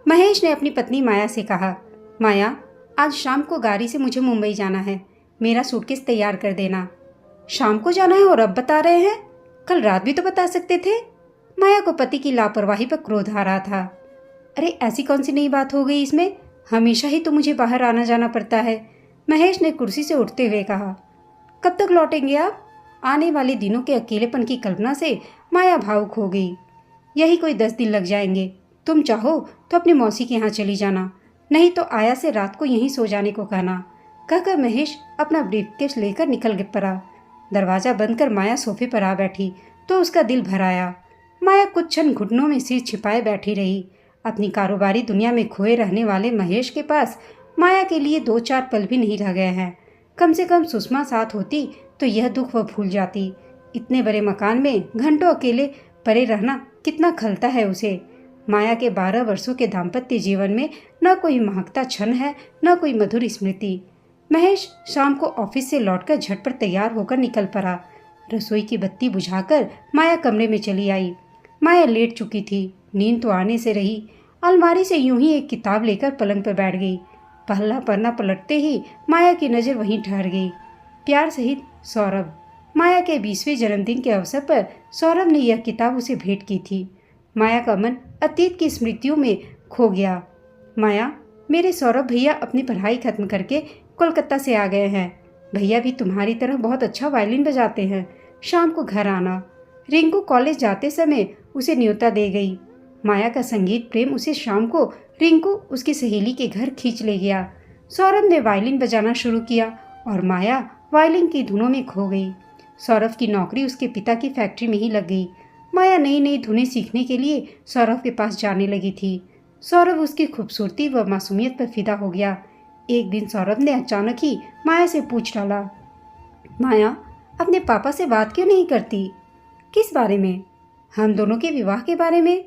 महेश ने अपनी पत्नी माया से कहा, माया, आज शाम को गाड़ी से मुझे मुंबई जाना है। मेरा सूटकेस तैयार कर देना। शाम को जाना है और अब बता रहे हैं? कल रात भी तो बता सकते थे। माया को पति की लापरवाही पर क्रोध आ रहा था। अरे ऐसी कौन सी नई बात हो गई इसमें? हमेशा ही तो मुझे बाहर आना जाना पड़ता है। महेश ने कुर्सी से उठते हुए कहा। कब तक लौटेंगे आप? आने वाले दिनों के अकेलेपन की कल्पना से माया भावुक हो गई। यही कोई 10 दिन लग जाएंगे। तुम चाहो तो अपनी मौसी के यहाँ चली जाना, नहीं तो आया से रात को यहीं सो जाने को कहना। कहकर महेश अपना ब्रीफकेस लेकर निकल पड़ा। दरवाजा बंद कर माया सोफे पर आ बैठी तो उसका दिल भर आया। माया कुछ क्षण घुटनों में सिर छिपाए बैठी रही। अपनी कारोबारी दुनिया में खोए रहने वाले महेश के पास माया के लिए 2-4 पल भी नहीं रह गए हैं। कम से कम सुषमा साथ होती तो यह दुख वह भूल जाती। इतने बड़े मकान में घंटों अकेले पड़े रहना कितना खलता है उसे। माया के 12 वर्षों के दाम्पत्य जीवन में न कोई महकता क्षण है, न कोई मधुर स्मृति। महेश शाम को ऑफिस से लौटकर झटपट तैयार होकर निकल पड़ा। रसोई की बत्ती बुझाकर माया कमरे में चली आई। माया लेट चुकी थी, नींद तो आने से रही। अलमारी से यूं ही एक किताब लेकर पलंग पर बैठ गई। पहला पन्ना पलटते ही माया की नज़र वहीं ठहर गई। प्यार सहित सौरभ। माया के 20वें जन्मदिन के अवसर पर सौरभ ने यह किताब उसे भेंट की थी। माया का मन अतीत की स्मृतियों में खो गया। माया, मेरे सौरभ भैया अपनी पढ़ाई खत्म करके कोलकाता से आ गए हैं। भैया भी तुम्हारी तरह बहुत अच्छा वायलिन बजाते हैं। शाम को घर आना। रिंकू कॉलेज जाते समय उसे न्योता दे गई। माया का संगीत प्रेम उसे शाम को रिंकू उसकी सहेली के घर खींच ले गया। सौरभ ने वायलिन बजाना शुरू किया और माया वायलिन की धुनों में खो गई। सौरभ की नौकरी उसके पिता की फैक्ट्री में ही लग गई। माया नई नई धुनें सीखने के लिए सौरभ के पास जाने लगी थी। सौरभ उसकी खूबसूरती व मासूमियत पर फिदा हो गया। एक दिन सौरभ ने अचानक ही माया से पूछ डाला, माया, अपने पापा से बात क्यों नहीं करती? किस बारे में? हम दोनों के विवाह के बारे में।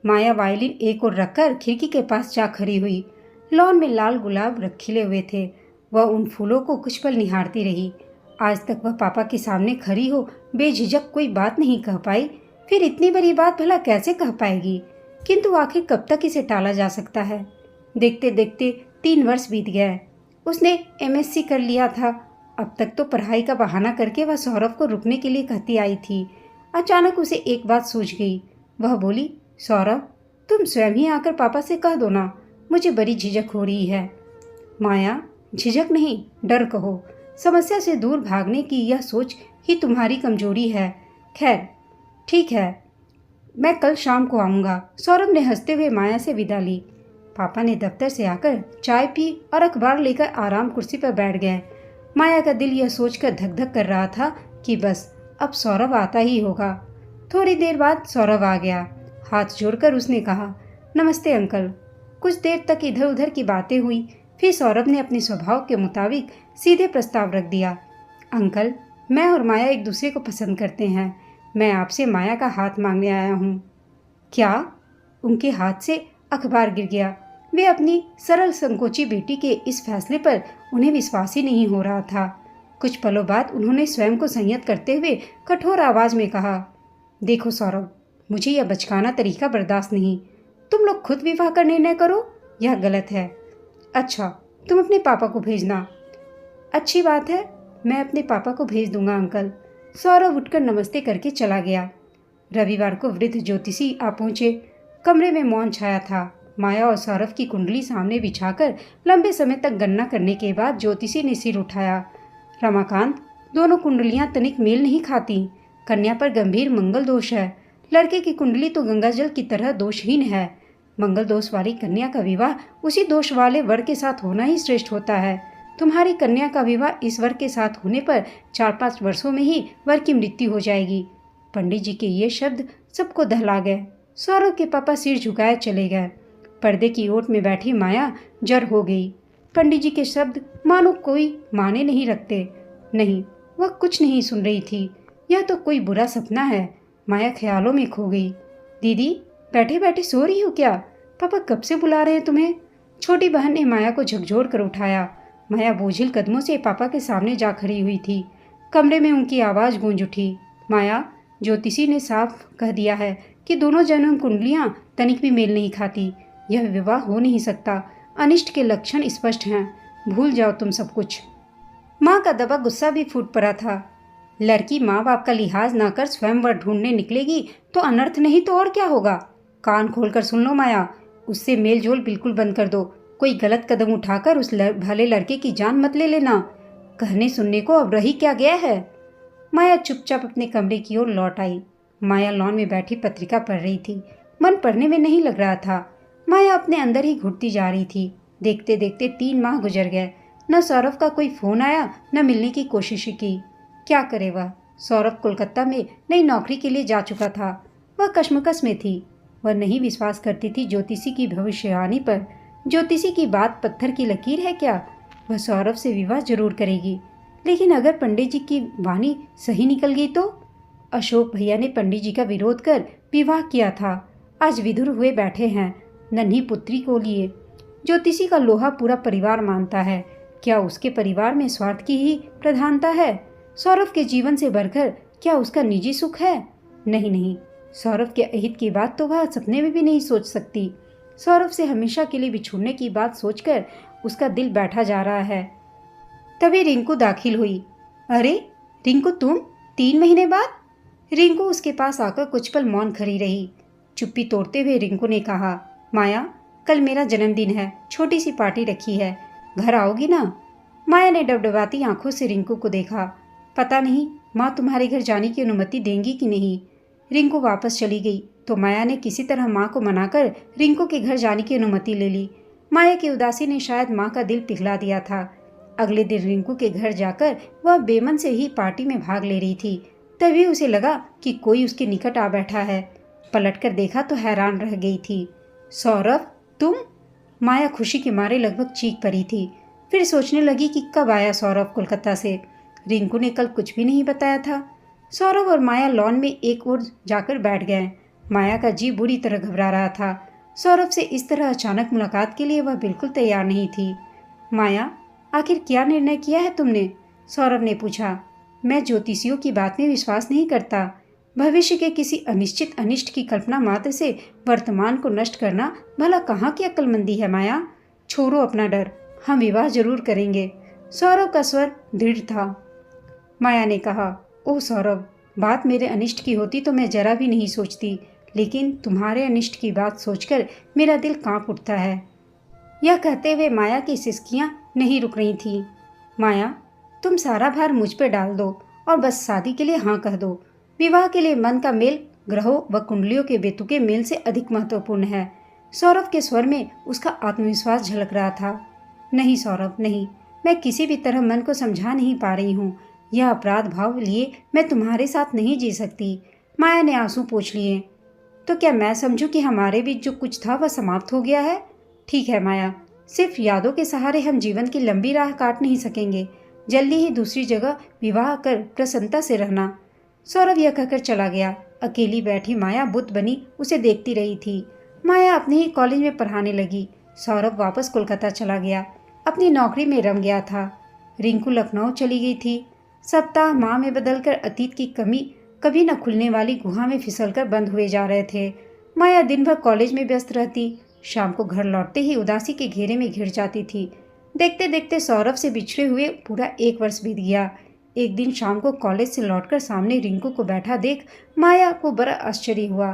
माया वायलिन एक ओर रखकर खिड़की के पास जा खड़ी हुई। लॉन में लाल गुलाब खिले हुए थे। वह उन फूलों को कुछ पल निहारती रही। आज तक वह पापा के सामने खड़ी हो बेझिझक कोई बात नहीं कह पाई, फिर इतनी बड़ी बात भला कैसे कह पाएगी? किंतु आखिर कब तक इसे टाला जा सकता है? देखते देखते 3 वर्ष बीत गए। उसने MSc कर लिया था। अब तक तो पढ़ाई का बहाना करके वह सौरभ को रुकने के लिए कहती आई थी। अचानक उसे एक बात सूझ गई। वह बोली, सौरभ, तुम स्वयं ही आकर पापा से कह दो ना, मुझे बड़ी झिझक हो रही है। माया, झिझक नहीं, डर कहो। समस्या से दूर भागने की यह सोच ही तुम्हारी कमजोरी है। खैर ठीक है, मैं कल शाम को आऊँगा। सौरभ ने हंसते हुए माया से विदा ली। पापा ने दफ्तर से आकर चाय पी और अखबार लेकर आराम कुर्सी पर बैठ गए। माया का दिल यह सोचकर धक धक कर रहा था कि बस अब सौरभ आता ही होगा। थोड़ी देर बाद सौरभ आ गया। हाथ जोड़कर उसने कहा, नमस्ते अंकल। कुछ देर तक इधर उधर की बातें हुई। फिर सौरभ ने अपने स्वभाव के मुताबिक सीधे प्रस्ताव रख दिया, अंकल, मैं और माया एक दूसरे को पसंद करते हैं। मैं आपसे माया का हाथ मांगने आया हूँ। क्या? उनके हाथ से अखबार गिर गया। वे अपनी सरल संकोची बेटी के इस फैसले पर उन्हें विश्वास ही नहीं हो रहा था। कुछ पलों बाद उन्होंने स्वयं को संयत करते हुए कठोर आवाज में कहा, देखो सौरभ, मुझे यह बचकाना तरीका बर्दाश्त नहीं। तुम लोग खुद विवाह का निर्णय करो, यह गलत है। अच्छा, तुम अपने पापा को भेजना। अच्छी बात है, मैं अपने पापा को भेज दूंगा अंकल। सौरभ उठकर नमस्ते करके चला गया। रविवार को वृद्ध ज्योतिषी आ पहुंचे। कमरे में मौन छाया था। माया और सौरभ की कुंडली सामने बिछाकर लंबे समय तक गणना करने के बाद ज्योतिषी ने सिर उठाया। रमाकांत, दोनों कुंडलियां तनिक मेल नहीं खाती। कन्या पर गंभीर मंगल दोष है। लड़के की कुंडली तो गंगाजल की तरह दोषहीन है। मंगल दोष वाली कन्या का विवाह उसी दोष वाले वर के साथ होना ही श्रेष्ठ होता है। तुम्हारी कन्या का विवाह इस वर के साथ होने पर 4-5 वर्षों में ही वर की मृत्यु हो जाएगी। पंडित जी के ये शब्द सबको दहला गए। सौरभ के पापा सिर झुकाए चले गए। पर्दे की ओट में बैठी माया जर हो गई। पंडित जी के शब्द मानो कोई माने नहीं रखते। नहीं, वह कुछ नहीं सुन रही थी। यह तो कोई बुरा सपना है। माया ख्यालों में खो गई। दीदी, बैठे बैठे सो रही हो क्या? पापा कब से बुला रहे हैं तुम्हें? छोटी बहन ने माया को झकझोर कर उठाया। माया बोझिल कदमों से पापा के सामने जा खड़ी हुई थी। कमरे में उनकी आवाज़ गूंज उठी, माया, ज्योतिषी ने साफ कह दिया है कि दोनों जन्म कुंडलियां तनिक भी मेल नहीं खाती। यह विवाह हो नहीं सकता। अनिष्ट के लक्षण स्पष्ट हैं। भूल जाओ तुम सब कुछ। माँ का दबा गुस्सा भी फूट पड़ा था। लड़की माँ बाप का लिहाज न कर स्वयंवर ढूंढने निकलेगी तो अनर्थ नहीं तो और क्या होगा। कान खोलकर सुन लो माया, उससे मेल जोल बिल्कुल बंद कर दो। कोई गलत कदम उठाकर उस भले लड़के की जान मत ले लेना। कहने सुनने को अब रही क्या गया है। माया चुपचाप अपने कमरे की ओर लौट आई। माया लॉन में बैठी पत्रिका पढ़ रही थी। मन पढ़ने में नहीं लग रहा था। माया अपने अंदर ही घुटती जा रही थी। देखते देखते 3 माह गुजर गए। न सौरभ का कोई फोन आया, न मिलने की कोशिश की। क्या करे वह। सौरभ कोलकाता में नई नौकरी के लिए जा चुका था। वह कश्मकश में थी। वह नहीं विश्वास करती थी ज्योतिषी की भविष्यवाणी पर। ज्योतिषी की बात पत्थर की लकीर है क्या। वह सौरभ से विवाह जरूर करेगी, लेकिन अगर पंडित जी की वाणी सही निकल गई तो। अशोक भैया ने पंडित जी का विरोध कर विवाह किया था। आज विधुर हुए बैठे हैं नन्ही पुत्री को लिए। ज्योतिषी का लोहा पूरा परिवार मानता है। क्या उसके परिवार में स्वार्थ की ही प्रधानता है। सौरभ के जीवन से बढ़कर क्या उसका निजी सुख है। नहीं नहीं, सौरभ के अहित की बात तो वह सपने में भी नहीं सोच सकती। सौरभ से हमेशा के लिए बिछुड़ने की बात सोचकर उसका दिल बैठा जा रहा है। तभी रिंकू दाखिल हुई। अरे रिंकू, तुम 3 महीने बाद। रिंकू उसके पास आकर कुछ पल मौन खड़ी रही। चुप्पी तोड़ते हुए रिंकू ने कहा, माया कल मेरा जन्मदिन है, छोटी सी पार्टी रखी है, घर आओगी ना। माया ने डबडबाती आंखों से रिंकू को देखा। पता नहीं माँ तुम्हारे घर जाने की अनुमति देंगी कि नहीं। रिंकू वापस चली गई तो माया ने किसी तरह माँ को मनाकर रिंकू के घर जाने की अनुमति ले ली। माया की उदासी ने शायद माँ का दिल पिघला दिया था। अगले दिन रिंकू के घर जाकर वह बेमन से ही पार्टी में भाग ले रही थी। तभी उसे लगा कि कोई उसके निकट आ बैठा है। पलटकर देखा तो हैरान रह गई थी। सौरभ, तुम। माया खुशी के मारे लगभग चीख पड़ी थी। फिर सोचने लगी कि कब आया सौरभ कोलकाता से। रिंकू ने कल कुछ भी नहीं बताया था। सौरभ और माया लॉन में एक ओर जाकर बैठ गए। माया का जी बुरी तरह घबरा रहा था। सौरभ से इस तरह अचानक मुलाकात के लिए वह बिल्कुल तैयार नहीं थी। माया, आखिर क्या निर्णय किया है तुमने। सौरभ ने पूछा। मैं ज्योतिषियों की बात में विश्वास नहीं करता। भविष्य के किसी अनिश्चित अनिष्ट की कल्पना मात्र से वर्तमान को नष्ट करना भला कहाँ की अक्लमंदी है माया। छोड़ो अपना डर, हम विवाह जरूर करेंगे। सौरभ का स्वर दृढ़ था। माया ने कहा, ओह सौरभ, बात मेरे अनिष्ट की होती तो मैं जरा भी नहीं सोचती, लेकिन तुम्हारे अनिष्ट की बात सोचकर मेरा दिल कांप उठता है। यह कहते हुए माया की सिसकियां नहीं रुक रही थीं। माया, तुम सारा भार मुझ पर डाल दो और बस शादी के लिए हाँ कह दो। विवाह के लिए मन का मेल ग्रहों व कुंडलियों के बेतुके मेल से अधिक महत्वपूर्ण है। सौरभ के स्वर में उसका आत्मविश्वास झलक रहा था। नहीं सौरभ, नहीं, मैं किसी भी तरह मन को समझा नहीं पा रही हूँ। यह अपराध भाव लिए मैं तुम्हारे साथ नहीं जी सकती। माया ने आंसू पोंछ लिए। तो क्या मैं समझूं कि हमारे बीच जो कुछ था वह समाप्त हो गया है। ठीक है माया, सिर्फ यादों के सहारे हम जीवन की लंबी राह काट नहीं सकेंगे। जल्दी ही दूसरी जगह विवाह कर प्रसन्नता से रहना। सौरभ यह कहकर चला गया। अकेली बैठी माया बुत बनी उसे देखती रही थी। माया अपने ही कॉलेज में पढ़ाने लगी। सौरभ वापस कोलकाता चला गया, अपनी नौकरी में रम गया था। रिंकू लखनऊ चली गई थी। सप्ताह माह में बदलकर अतीत की कभी न खुलने वाली गुहा में फिसलकर बंद हुए जा रहे थे। माया दिन भर कॉलेज में व्यस्त रहती। शाम को घर लौटते ही उदासी के घेरे में घिर जाती थी। देखते देखते सौरभ से बिछड़े हुए पूरा 1 वर्ष बीत गया। एक दिन शाम को कॉलेज से लौटकर सामने रिंकू को बैठा देख माया को बड़ा आश्चर्य हुआ।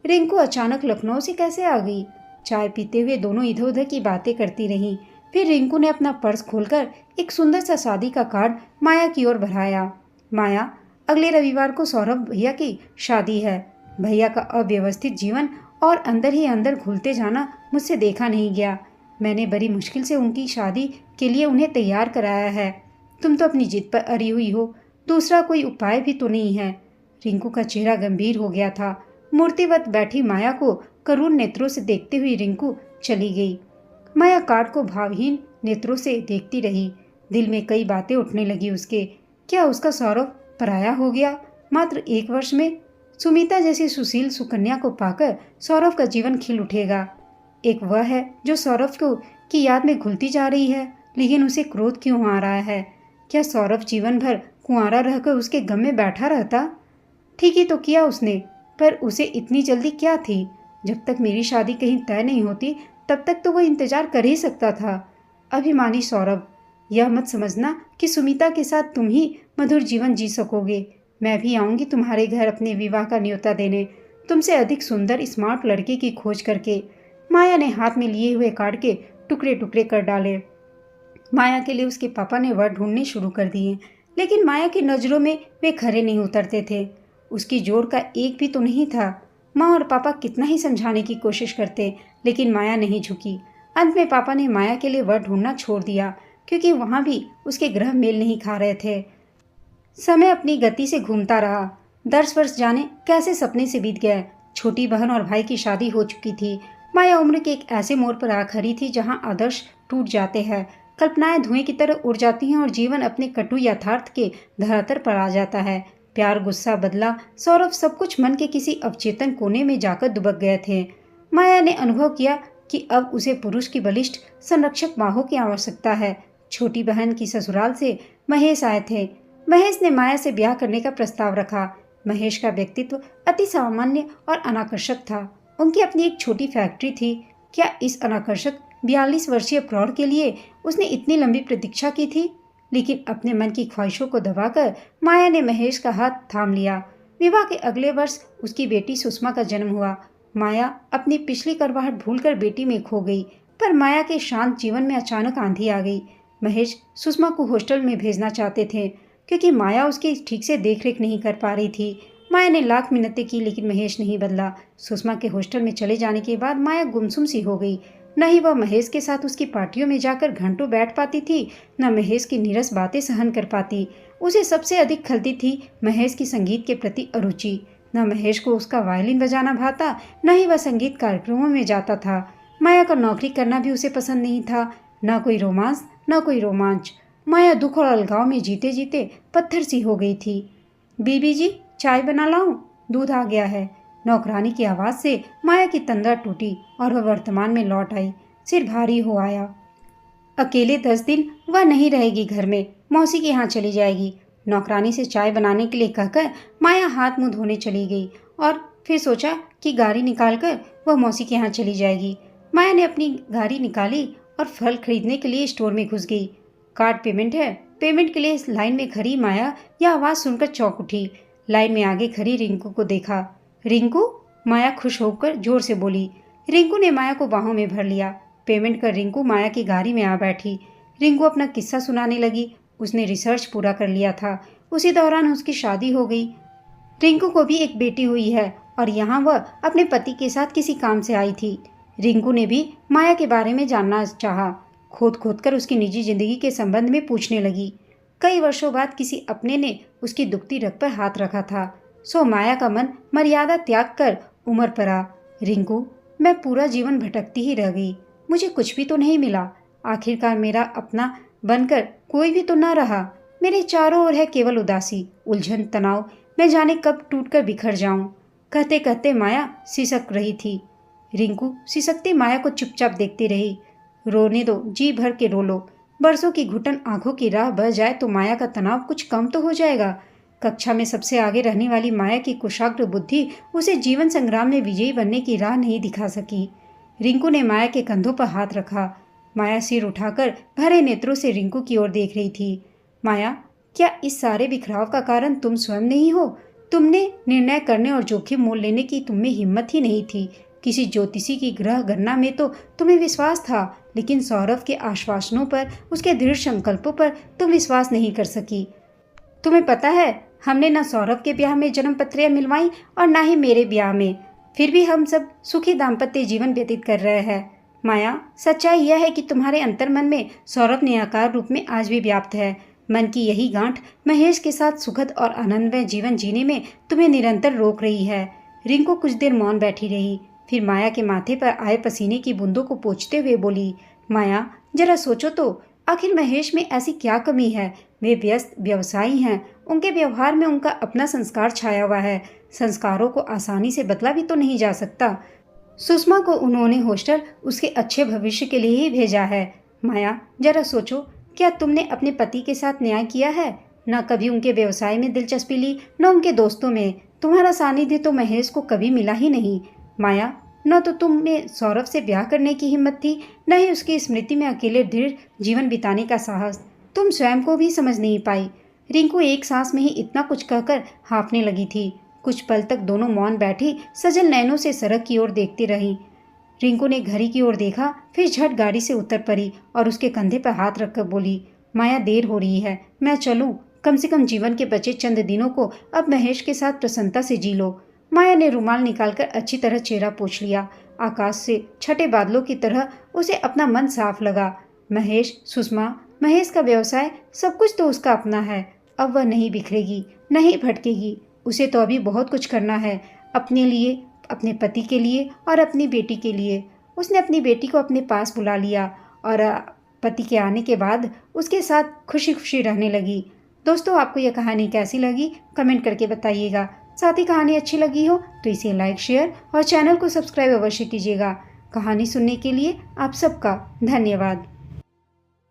रिंकू अचानक लखनऊ से कैसे आ गई। चाय पीते हुए दोनों इधर उधर की बातें करती रहीं। फिर रिंकू ने अपना पर्स खोलकर एक सुंदर सा शादी का कार्ड माया की ओर बढ़ाया। माया, अगले रविवार को सौरभ भैया की शादी है। भैया का अव्यवस्थित जीवन और अंदर ही अंदर घुलते जाना मुझसे देखा नहीं गया। मैंने बड़ी मुश्किल से उनकी शादी के लिए उन्हें तैयार कराया है। तुम तो अपनी जिद पर अड़ी हुई हो, दूसरा कोई उपाय भी तो नहीं है। रिंकू का चेहरा गंभीर हो गया था। मूर्तिवत बैठी माया को करुण नेत्रों से देखते हुए रिंकू चली गई। माया कार्ड को भावहीन नेत्रों से देखती रही। दिल में कई बातें उठने लगी उसके। क्या उसका सौरभ पराया हो गया मात्र 1 वर्ष में। सुमिता जैसी सुशील सुकन्या को पाकर सौरभ का जीवन खिल उठेगा। एक वह है जो सौरभ को की याद में घुलती जा रही है, लेकिन उसे क्रोध क्यों आ रहा है। क्या सौरभ जीवन भर कुंवारा रहकर उसके गम में बैठा रहता। ठीक ही तो किया उसने, पर उसे इतनी जल्दी क्या थी। जब तक मेरी शादी कहीं तय नहीं होती तब तक तो वो इंतजार कर ही सकता था। अभिमानी सौरभ, यह मत समझना कि सुमिता के साथ तुम ही मधुर जीवन जी सकोगे। मैं भी आऊंगी तुम्हारे घर अपने विवाह का न्योता देने, तुमसे अधिक सुंदर स्मार्ट लड़के की खोज करके। माया ने हाथ में लिए हुए कार्ड के टुकड़े टुकड़े कर डाले। माया के लिए उसके पापा ने वर ढूंढने शुरू कर दिए, लेकिन माया की नज़रों में वे खरे नहीं उतरते थे। उसकी जोड़ का एक भी तो नहीं था। माँ और पापा कितना ही समझाने की कोशिश करते, लेकिन माया नहीं झुकी। अंत में पापा ने माया के लिए वर ढूंढना छोड़ दिया, क्योंकि वहाँ भी उसके ग्रह मेल नहीं खा रहे थे। समय अपनी गति से घूमता रहा। 10 वर्ष जाने कैसे सपने से बीत गए। छोटी बहन और भाई की शादी हो चुकी थी। माया उम्र के एक ऐसे मोड़ पर आ खड़ी थी जहाँ आदर्श टूट जाते हैं, कल्पनाएं धुएं की तरह उड़ जाती हैं और जीवन अपने कटु यथार्थ के धरातल पर आ जाता है। प्यार, गुस्सा, बदला, सौरभ, सब कुछ मन के किसी अवचेतन कोने में जाकर दुबक गए थे। माया ने अनुभव किया कि अब उसे पुरुष की बलिष्ठ संरक्षक बाहों की आवश्यकता है। छोटी बहन की ससुराल से महेश आए थे। महेश ने माया से ब्याह करने का प्रस्ताव रखा। महेश का व्यक्तित्व अति सामान्य और अनाकर्षक था। उनकी अपनी एक छोटी फैक्ट्री थी। क्या इस अनाकर्षक 42 वर्षीय प्रौढ़ के लिए उसने इतनी लंबी प्रतीक्षा की थी? लेकिन अपने मन की ख्वाहिशों को दबाकर माया ने महेश का हाथ थाम लिया। विवाह के अगले वर्ष उसकी बेटी सुषमा का जन्म हुआ। माया अपनी पिछली करवाहट भूलकर बेटी में खो गई, पर माया के शांत जीवन में अचानक आंधी आ गई। महेश सुषमा को हॉस्टल में भेजना चाहते थे, क्योंकि माया उसकी ठीक से देखरेख नहीं कर पा रही थी। माया ने लाख मिन्नतें की, लेकिन महेश नहीं बदला। सुषमा के हॉस्टल में चले जाने के बाद माया गुमसुम सी हो गई। न ही वह महेश के साथ उसकी पार्टियों में जाकर घंटों बैठ पाती थी, न महेश की नीरस बातें सहन कर पाती। उसे सबसे अधिक खलती थी महेश की संगीत के प्रति अरुचि। न महेश को उसका वायलिन बजाना भाता, न ही वह संगीत कार्यक्रमों में जाता था। माया का नौकरी करना भी उसे पसंद नहीं था। न कोई रोमांस, न कोई रोमांच। माया दुख और अलगाव में जीते जीते पत्थर सी हो गई थी। बीबी जी, चाय बना लाऊं? दूध आ गया है। नौकरानी की आवाज़ से माया की तंद्रा टूटी और वह वर्तमान में लौट आई। सिर भारी हो आया। अकेले 10 दिन वह नहीं रहेगी घर में, मौसी के यहाँ चली जाएगी। नौकरानी से चाय बनाने के लिए कहकर माया हाथ मुंह धोने चली गई और फिर सोचा कि गाड़ी निकालकर वह मौसी के यहाँ चली जाएगी। माया ने अपनी गाड़ी निकाली और फल खरीदने के लिए स्टोर में घुस गई। कार्ड पेमेंट है। पेमेंट के लिए लाइन में खड़ी माया यह आवाज़ सुनकर चौंक उठी। लाइन में आगे खड़ी रिंकू को देखा। रिंकू? माया खुश होकर जोर से बोली। रिंकू ने माया को बाहों में भर लिया। पेमेंट कर रिंकू माया की गाड़ी में आ बैठी। रिंकू अपना किस्सा सुनाने लगी। उसने रिसर्च पूरा कर लिया था। उसी दौरान उसकी शादी हो गई। रिंकू को भी एक बेटी हुई है और यहाँ वह अपने पति के साथ किसी काम से आई थी। रिंकू ने भी माया के बारे में जानना चाहा। खोद खोद कर उसकी निजी जिंदगी के संबंध में पूछने लगी। कई वर्षों बाद किसी अपने ने उसकी दुखती रग पर हाथ रखा था, सो माया का मन मर्यादा त्याग कर उम्र पर आ। रिंकू, मैं पूरा जीवन भटकती ही रह गई। मुझे कुछ भी तो नहीं मिला। आखिरकार मेरा अपना बनकर कोई भी तो न रहा। मेरे चारों ओर है केवल उदासी, उलझन, तनाव। मैं जाने कब टूटकर बिखर जाऊं। कहते कहते माया सिसक रही थी। रिंकू सिसकती माया को चुपचाप देखती रही। रोने दो, जी भर के रो लो। बरसों की घुटन आंखों की राह बह जाए तो माया का तनाव कुछ कम तो हो जाएगा। कक्षा में सबसे आगे रहने वाली माया की कुशाग्र बुद्धि उसे जीवन संग्राम में विजयी बनने की राह नहीं दिखा सकी। रिंकू ने माया के कंधों पर हाथ रखा। माया सिर उठाकर भरे नेत्रों से रिंकू की ओर देख रही थी। माया, क्या इस सारे बिखराव का कारण तुम स्वयं नहीं हो? तुमने निर्णय करने और जोखिम मोल लेने की तुममें हिम्मत ही नहीं थी। किसी ज्योतिषी की ग्रह गणना में तो तुम्हें विश्वास था, लेकिन सौरभ के आश्वासनों पर, उसके दृढ़ संकल्पों पर तुम विश्वास नहीं कर सकी। तुम्हें पता है, हमने न सौरभ के ब्याह में जन्म पत्रियां मिलवाई और न ही मेरे ब्याह में। फिर भी हम सब सुखी दाम्पत्य जीवन व्यतीत कर रहे हैं। माया, सच्चाई यह है कि तुम्हारे अंतर्मन में सौरभ निराकार रूप में आज भी व्याप्त है। मन की यही गांठ महेश के साथ सुखद और आनंदमय जीवन जीने में तुम्हें निरंतर रोक रही है। रिंकू कुछ देर मौन बैठी रही, फिर माया के माथे पर आए पसीने की बूंदों को पोंछते हुए बोली। माया, जरा सोचो तो, आखिर महेश में ऐसी क्या कमी है? वे व्यस्त व्यवसायी हैं। उनके व्यवहार में उनका अपना संस्कार छाया हुआ है। संस्कारों को आसानी से बदला भी तो नहीं जा सकता। सुषमा को उन्होंने हॉस्टल उसके अच्छे भविष्य के लिए ही भेजा है। माया, जरा सोचो, क्या तुमने अपने पति के साथ न्याय किया है? न कभी उनके व्यवसाय में दिलचस्पी ली, न उनके दोस्तों में। तुम्हारा सानिध्य तो महेश को कभी मिला ही नहीं। माया, न तो तुम में सौरभ से ब्याह करने की हिम्मत थी, न ही उसकी स्मृति में अकेले दृढ़ जीवन बिताने का साहस। तुम स्वयं को भी समझ नहीं पाई। रिंकू एक सांस में ही इतना कुछ कहकर हाँफने लगी थी। कुछ पल तक दोनों मौन बैठी सजल नैनों से सड़क की ओर देखती रही। रिंकू ने घड़ी की ओर देखा, फिर झट गाड़ी से उतर पड़ी और उसके कंधे पर हाथ रखकर बोली, माया देर हो रही है, मैं चलूं? कम से कम जीवन के बचे चंद दिनों को अब महेश के साथ प्रसन्नता से जी लो। माया ने रुमाल निकालकर अच्छी तरह चेहरा पोंछ लिया। आकाश से छठे बादलों की तरह उसे अपना मन साफ लगा। महेश, सुषमा, महेश का व्यवसाय, सब कुछ तो उसका अपना है। अब वह नहीं बिखरेगी, नहीं भटकेगी। उसे तो अभी बहुत कुछ करना है, अपने लिए, अपने पति के लिए और अपनी बेटी के लिए। उसने अपनी बेटी को अपने पास बुला लिया और पति के आने के बाद उसके साथ खुशी खुशी रहने लगी। दोस्तों, आपको यह कहानी कैसी लगी कमेंट करके बताइएगा। साथ ही कहानी अच्छी लगी हो तो इसे लाइक, शेयर और चैनल को सब्सक्राइब अवश्य कीजिएगा। कहानी सुनने के लिए आप सबका धन्यवाद।